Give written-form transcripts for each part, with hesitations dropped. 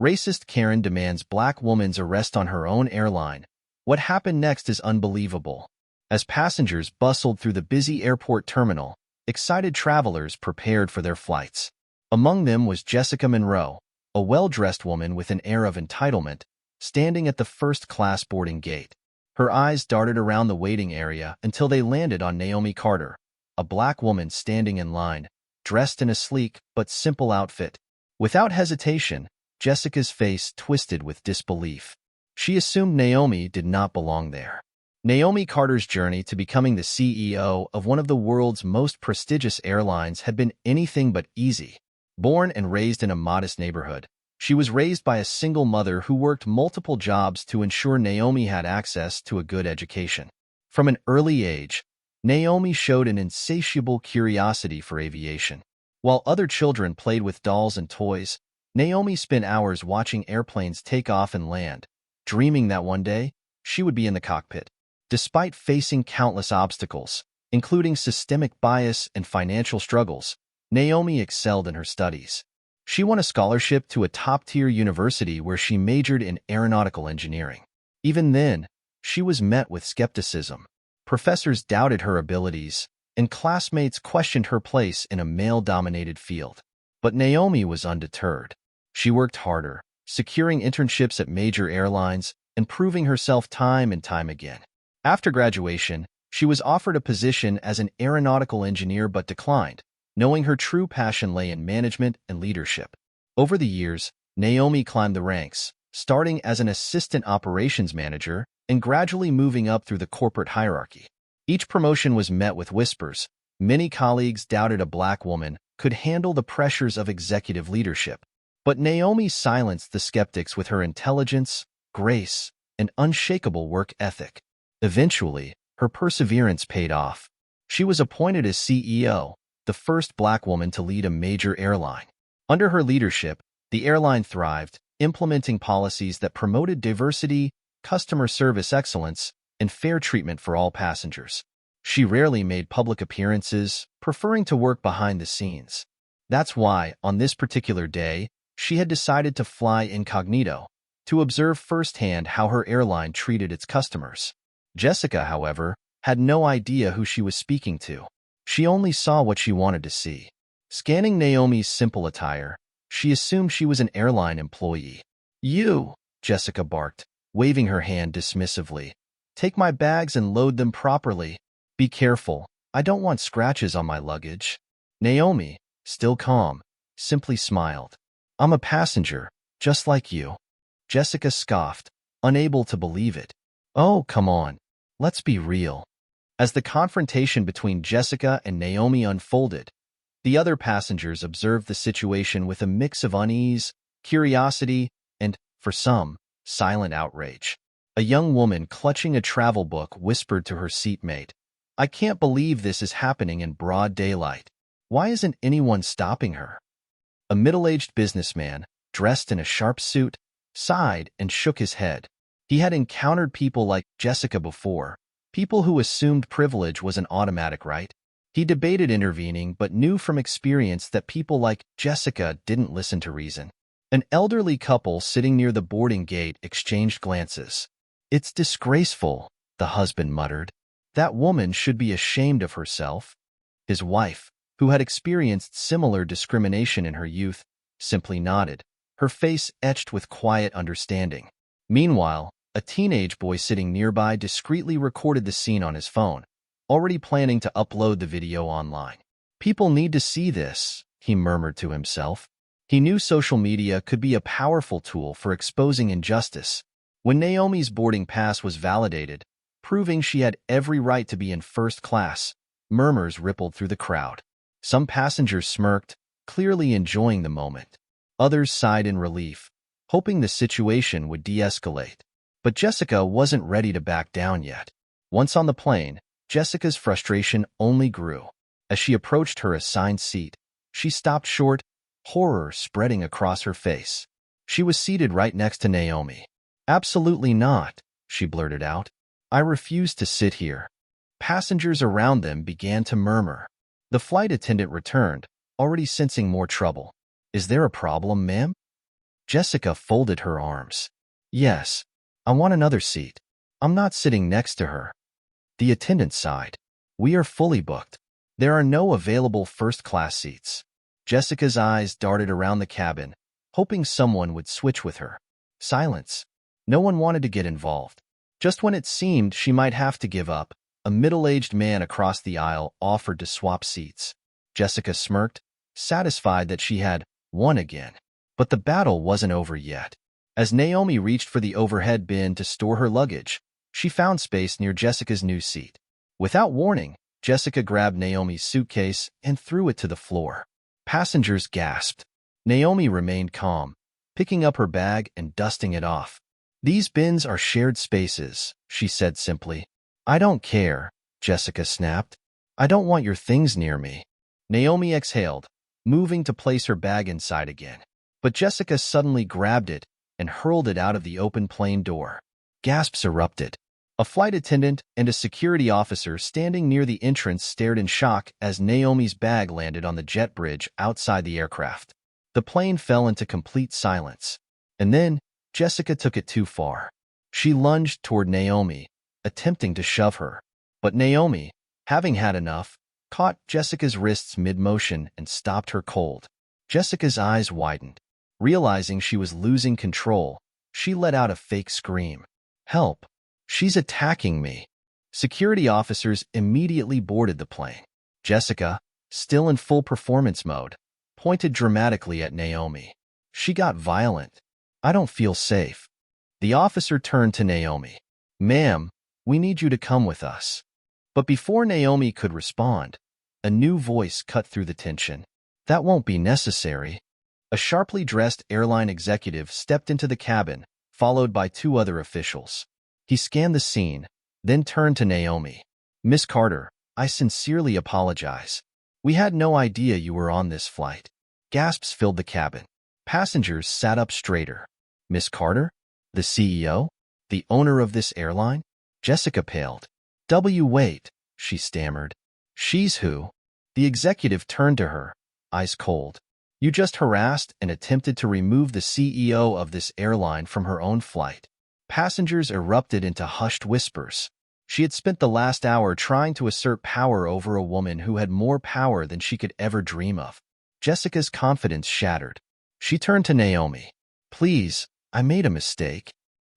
Racist Karen demands black woman's arrest on her own airline. What happened next is unbelievable. As passengers bustled through the busy airport terminal, excited travelers prepared for their flights. Among them was Jessica Monroe, a well-dressed woman with an air of entitlement, standing at the first-class boarding gate. Her eyes darted around the waiting area until they landed on Naomi Carter, a black woman standing in line, dressed in a sleek but simple outfit. Without hesitation, Jessica's face twisted with disbelief. She assumed Naomi did not belong there. Naomi Carter's journey to becoming the CEO of one of the world's most prestigious airlines had been anything but easy. Born and raised in a modest neighborhood, she was raised by a single mother who worked multiple jobs to ensure Naomi had access to a good education. From an early age, Naomi showed an insatiable curiosity for aviation. While other children played with dolls and toys, Naomi spent hours watching airplanes take off and land, dreaming that one day she would be in the cockpit. Despite facing countless obstacles, including systemic bias and financial struggles, Naomi excelled in her studies. She won a scholarship to a top-tier university where she majored in aeronautical engineering. Even then, she was met with skepticism. Professors doubted her abilities, and classmates questioned her place in a male-dominated field. But Naomi was undeterred. She worked harder, securing internships at major airlines and proving herself time and time again. After graduation, she was offered a position as an aeronautical engineer but declined, knowing her true passion lay in management and leadership. Over the years, Naomi climbed the ranks, starting as an assistant operations manager and gradually moving up through the corporate hierarchy. Each promotion was met with whispers. Many colleagues doubted a black woman could handle the pressures of executive leadership. But Naomi silenced the skeptics with her intelligence, grace, and unshakable work ethic. Eventually, her perseverance paid off. She was appointed as CEO, the first black woman to lead a major airline. Under her leadership, the airline thrived, implementing policies that promoted diversity, customer service excellence, and fair treatment for all passengers. She rarely made public appearances, preferring to work behind the scenes. That's why, on this particular day, she had decided to fly incognito, to observe firsthand how her airline treated its customers. Jessica, however, had no idea who she was speaking to. She only saw what she wanted to see. Scanning Naomi's simple attire, she assumed she was an airline employee. "You," Jessica barked, waving her hand dismissively. "Take my bags and load them properly. Be careful, I don't want scratches on my luggage." Naomi, still calm, simply smiled. "I'm a passenger, just like you." Jessica scoffed, unable to believe it. "Oh, come on. Let's be real." As the confrontation between Jessica and Naomi unfolded, the other passengers observed the situation with a mix of unease, curiosity, and, for some, silent outrage. A young woman clutching a travel book whispered to her seatmate, "I can't believe this is happening in broad daylight. Why isn't anyone stopping her?" A middle-aged businessman, dressed in a sharp suit, sighed and shook his head. He had encountered people like Jessica before, people who assumed privilege was an automatic right. He debated intervening but knew from experience that people like Jessica didn't listen to reason. An elderly couple sitting near the boarding gate exchanged glances. "It's disgraceful," the husband muttered. "That woman should be ashamed of herself." His wife, who had experienced similar discrimination in her youth, simply nodded, her face etched with quiet understanding. Meanwhile, a teenage boy sitting nearby discreetly recorded the scene on his phone, already planning to upload the video online. "People need to see this," he murmured to himself. He knew social media could be a powerful tool for exposing injustice. When Naomi's boarding pass was validated, proving she had every right to be in first class, murmurs rippled through the crowd. Some passengers smirked, clearly enjoying the moment. Others sighed in relief, hoping the situation would de-escalate. But Jessica wasn't ready to back down yet. Once on the plane, Jessica's frustration only grew. As she approached her assigned seat, she stopped short, horror spreading across her face. She was seated right next to Naomi. "Absolutely not," she blurted out. "I refuse to sit here." Passengers around them began to murmur. The flight attendant returned, already sensing more trouble. "Is there a problem, ma'am?" Jessica folded her arms. Yes, I want another seat. I'm not sitting next to her. The attendant sighed. We are fully booked. There are no available first-class seats. Jessica's eyes darted around the cabin, hoping someone would switch with her. Silence. No one wanted to get involved. Just when it seemed she might have to give up, a middle-aged man across the aisle offered to swap seats. Jessica smirked, satisfied that she had won again. But the battle wasn't over yet. As Naomi reached for the overhead bin to store her luggage, she found space near Jessica's new seat. Without warning, Jessica grabbed Naomi's suitcase and threw it to the floor. Passengers gasped. Naomi remained calm, picking up her bag and dusting it off. These bins are shared spaces, she said simply. I don't care, Jessica snapped. I don't want your things near me. Naomi exhaled, moving to place her bag inside again. But Jessica suddenly grabbed it and hurled it out of the open plane door. Gasps erupted. A flight attendant and a security officer standing near the entrance stared in shock as Naomi's bag landed on the jet bridge outside the aircraft. The plane fell into complete silence. And then, Jessica took it too far. She lunged toward Naomi, attempting to shove her. But Naomi, having had enough, caught Jessica's wrists mid-motion and stopped her cold. Jessica's eyes widened. Realizing she was losing control, she let out a fake scream. Help! She's attacking me. Security officers immediately boarded the plane. Jessica, still in full performance mode, pointed dramatically at Naomi. She got violent. I don't feel safe. The officer turned to Naomi. Ma'am, we need you to come with us. But before Naomi could respond, a new voice cut through the tension. That won't be necessary. A sharply dressed airline executive stepped into the cabin, followed by two other officials. He scanned the scene, then turned to Naomi. Miss Carter, I sincerely apologize. We had no idea you were on this flight. Gasps filled the cabin. Passengers sat up straighter. Miss Carter? The CEO? The owner of this airline? Jessica paled. Wait, she stammered. She's who? The executive turned to her, eyes cold. You just harassed and attempted to remove the CEO of this airline from her own flight. Passengers erupted into hushed whispers. She had spent the last hour trying to assert power over a woman who had more power than she could ever dream of. Jessica's confidence shattered. She turned to Naomi. Please, I made a mistake.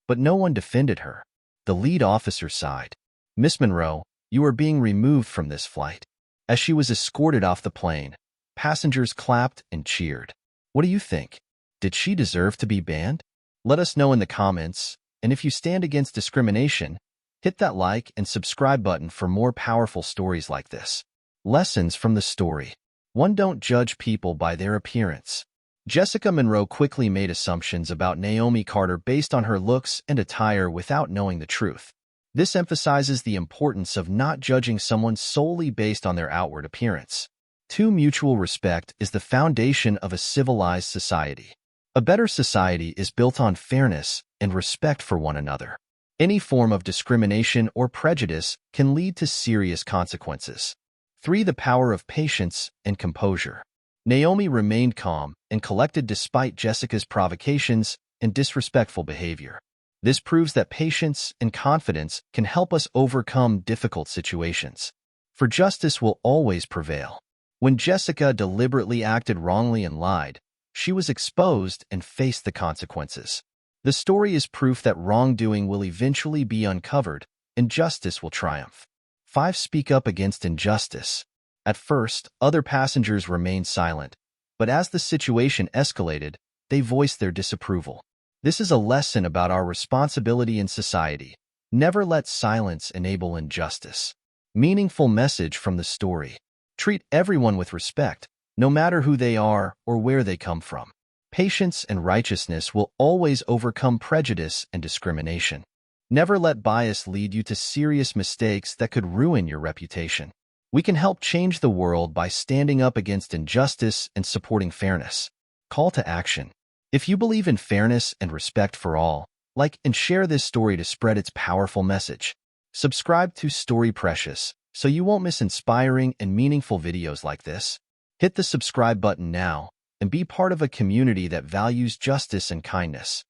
But no one defended her. The lead officer sighed. Miss Monroe, you are being removed from this flight. As she was escorted off the plane, passengers clapped and cheered. What do you think? Did she deserve to be banned? Let us know in the comments, and if you stand against discrimination, hit that like and subscribe button for more powerful stories like this. Lessons from the story. 1. Don't judge people by their appearance. Jessica Monroe quickly made assumptions about Naomi Carter based on her looks and attire without knowing the truth. This emphasizes the importance of not judging someone solely based on their outward appearance. 2. Mutual respect is the foundation of a civilized society. A better society is built on fairness and respect for one another. Any form of discrimination or prejudice can lead to serious consequences. 3. The power of patience and composure. Naomi remained calm and collected despite Jessica's provocations and disrespectful behavior. This proves that patience and confidence can help us overcome difficult situations. For justice will always prevail. When Jessica deliberately acted wrongly and lied, she was exposed and faced the consequences. The story is proof that wrongdoing will eventually be uncovered and justice will triumph. 5. Speak up against injustice. At first, other passengers remained silent, but as the situation escalated, they voiced their disapproval. This is a lesson about our responsibility in society. Never let silence enable injustice. Meaningful message from the story. Treat everyone with respect, no matter who they are or where they come from. Patience and righteousness will always overcome prejudice and discrimination. Never let bias lead you to serious mistakes that could ruin your reputation. We can help change the world by standing up against injustice and supporting fairness. Call to action. If you believe in fairness and respect for all, like and share this story to spread its powerful message. Subscribe to Story Precious so you won't miss inspiring and meaningful videos like this. Hit the subscribe button now and be part of a community that values justice and kindness.